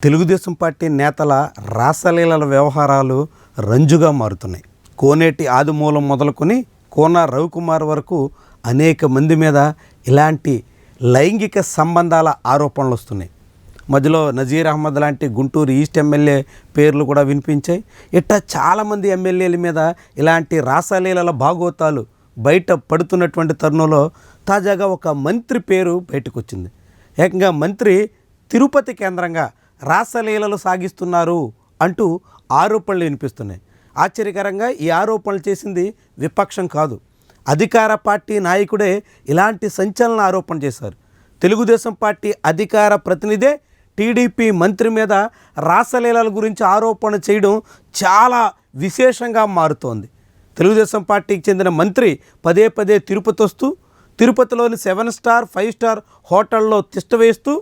Telugu Desam party నేతల రాసలీలల వ్యవహారాలు రంజుగా మారుతున్నాయి. కోనేటి ఆదిమూలం మొదలుకొని కోన రవికుమార్ వరకు అనేక మంది మీద ఇలాంటి లైంగిక సంబంధాల ఆరోపణలు వస్తున్నాయి. మధ్యలో నజీర్ అహ్మద్ లాంటి గుంటూరు ఈస్ట్ ఎమ్మెల్యే పేర్లు కూడా వినిపించాయి. ఇట్లా చాలామంది ఎమ్మెల్యేల మీద ఇలాంటి రాసలీలల భాగోతాలు బయట పడుతున్నటువంటి తరుణంలో తాజాగా ఒక మంత్రి పేరు బయటకు వచ్చింది. ఏకంగా మంత్రి తిరుపతి కేంద్రంగా రాసలీలలు సాగిస్తున్నారు అంటూ ఆరోపణలు వినిపిస్తున్నాయి. ఆశ్చర్యకరంగా ఈ ఆరోపణలు చేసింది విపక్షం కాదు, అధికార పార్టీ నాయకుడే ఇలాంటి సంచలన ఆరోపణ చేశారు. తెలుగుదేశం పార్టీ అధికార ప్రతినిధే టీడీపీ మంత్రి మీద రాసలీలల గురించి ఆరోపణ చేయడం చాలా విశేషంగా మారుతోంది. తెలుగుదేశం పార్టీకి చెందిన మంత్రి పదే పదే తిరుపతి వస్తూ తిరుపతిలోని 7 స్టార్ 5 స్టార్ హోటల్లో తిష్ట వేస్తూ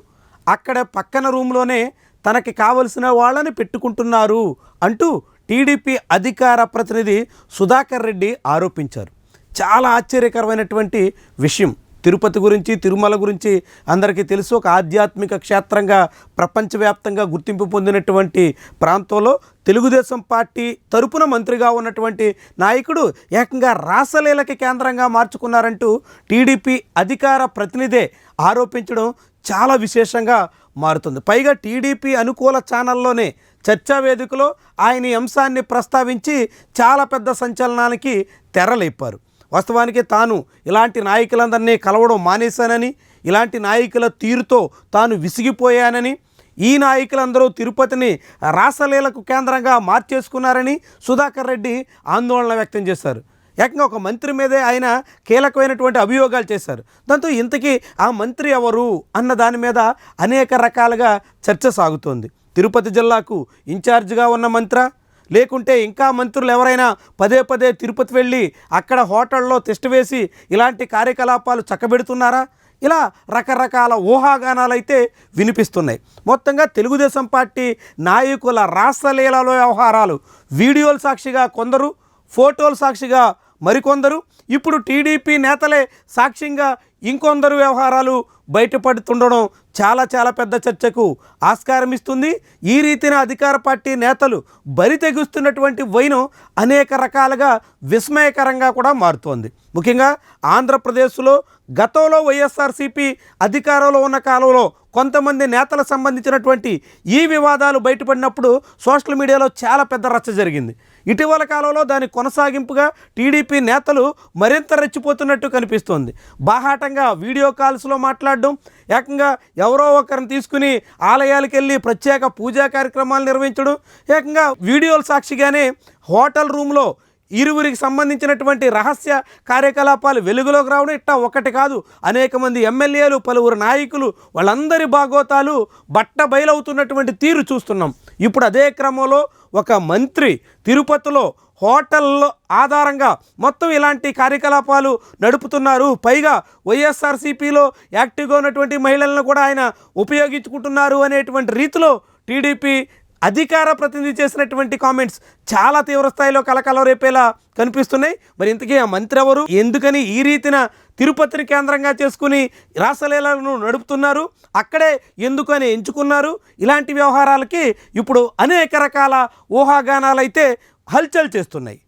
అక్కడ పక్కన రూమ్లోనే తనకి కావలసిన వాళ్ళని పెట్టుకుంటున్నారు అంటూ టీడీపీ అధికార ప్రతినిధి సుధాకర్ రెడ్డి ఆరోపించారు. చాలా ఆశ్చర్యకరమైనటువంటి విషయం. తిరుపతి గురించి, తిరుమల గురించి అందరికీ తెలుసు. ఒక ఆధ్యాత్మిక క్షేత్రంగా ప్రపంచవ్యాప్తంగా గుర్తింపు పొందినటువంటి ప్రాంతంలో తెలుగుదేశం పార్టీ తరపున మంత్రిగా ఉన్నటువంటి నాయకుడు ఏకంగా రాసలీలకి కేంద్రంగా మార్చుకున్నారంటూ టీడీపీ అధికార ప్రతినిధే ఆరోపించడం చాలా విశేషంగా మారుతుంది. పైగా టీడీపీ అనుకూల ఛానల్లోనే చర్చా వేదికలో ఆయన ఈ అంశాన్ని ప్రస్తావించి చాలా పెద్ద సంచలనానికి తెరలేపారు. వాస్తవానికి తాను ఇలాంటి నాయకులందరినీ కలవడం మానేశానని, ఇలాంటి నాయకుల తీరుతో తాను విసిగిపోయానని, ఈ నాయకులందరూ తిరుపతిని రాసలీలకు కేంద్రంగా మార్చేసుకున్నారని సుధాకర్ రెడ్డి ఆందోళన వ్యక్తం చేశారు. ఏకంగా ఒక మంత్రి మీదే ఆయన కీలకమైనటువంటి అభియోగాలు చేశారు. దాంతో ఇంతకీ ఆ మంత్రి ఎవరు అన్న దాని మీద అనేక రకాలుగా చర్చ సాగుతోంది. తిరుపతి జిల్లాకు ఇన్ఛార్జిగా ఉన్న మంత్రా, లేకుంటే ఇంకా మంత్రులు ఎవరైనా పదే పదే తిరుపతి వెళ్ళి అక్కడ హోటల్లో తిష్టవేసి ఇలాంటి కార్యకలాపాలు చక్కబెడుతున్నారా? ఇలా రకరకాల ఊహాగానాలు అయితే వినిపిస్తున్నాయి. మొత్తంగా తెలుగుదేశం పార్టీ నాయకుల రాసలీలలో వ్యవహారాలు వీడియోల సాక్షిగా కొందరు, ఫోటోల సాక్షిగా మరికొందరు, ఇప్పుడు టీడీపీ నేతలే సాక్ష్యంగా ఇంకొందరు వ్యవహారాలు బయటపడుతుండడం చాలా పెద్ద చర్చకు ఆస్కారం ఇస్తుంది. ఈ రీతిన అధికార పార్టీ నేతలు బరి తెగుస్తున్నటువంటి వైనం అనేక రకాలుగా విస్మయకరంగా కూడా మారుతోంది. ముఖ్యంగా ఆంధ్రప్రదేశ్లో గతంలో వైఎస్ఆర్సీపీ అధికారంలో ఉన్న కాలంలో కొంతమంది నేతలకు సంబంధించినటువంటి ఈ వివాదాలు బయటపడినప్పుడు సోషల్ మీడియాలో చాలా పెద్ద రచ్చ జరిగింది. ఇటీవల కాలంలో దాని కొనసాగింపుగా టీడీపీ నేతలు మరింత రెచ్చిపోతున్నట్టు కనిపిస్తోంది. బాహాటంగా వీడియో కాల్స్లో మాట్లాడడం, ఏకంగా ఎవరో ఒకరిని తీసుకుని ఆలయాలకు వెళ్ళి ప్రత్యేక పూజా కార్యక్రమాలు నిర్వహించడం, ఏకంగా వీడియోల సాక్షిగానే హోటల్ రూమ్లో ఇరువురికి సంబంధించినటువంటి రహస్య కార్యకలాపాలు వెలుగులోకి రావడం, ఇట్టా ఒకటి కాదు అనేక మంది ఎమ్మెల్యేలు, పలువురు నాయకులు వాళ్ళందరి భాగోతాలు బట్ట బయలవుతున్నటువంటి తీరు చూస్తున్నాం. ఇప్పుడు అదే క్రమంలో ఒక మంత్రి తిరుపతిలో హోటల్లో ఆధారంగా మొత్తం ఇలాంటి కార్యకలాపాలు నడుపుతున్నారు. పైగా వైఎస్ఆర్సీపీలో యాక్టివ్గా ఉన్నటువంటి మహిళలను కూడా ఆయన ఉపయోగించుకుంటున్నారు అనేటువంటి రీతిలో టీడీపీ అధికార ప్రతినిధి చేసినటువంటి కామెంట్స్ చాలా తీవ్రస్థాయిలో కలకలం రేపేలా కనిపిస్తున్నాయి. మరి ఇంతకీ ఆ మంత్రి ఎవరు, ఎందుకని ఈ రీతిన తిరుపతిని కేంద్రంగా చేసుకుని రాసలీలను నడుపుతున్నారు, అక్కడే ఎందుకని ఎంచుకున్నారు? ఇలాంటి వ్యవహారాలకి ఇప్పుడు అనేక రకాల ఊహాగానాలు అయితే హల్చల్ చేస్తున్నాయి.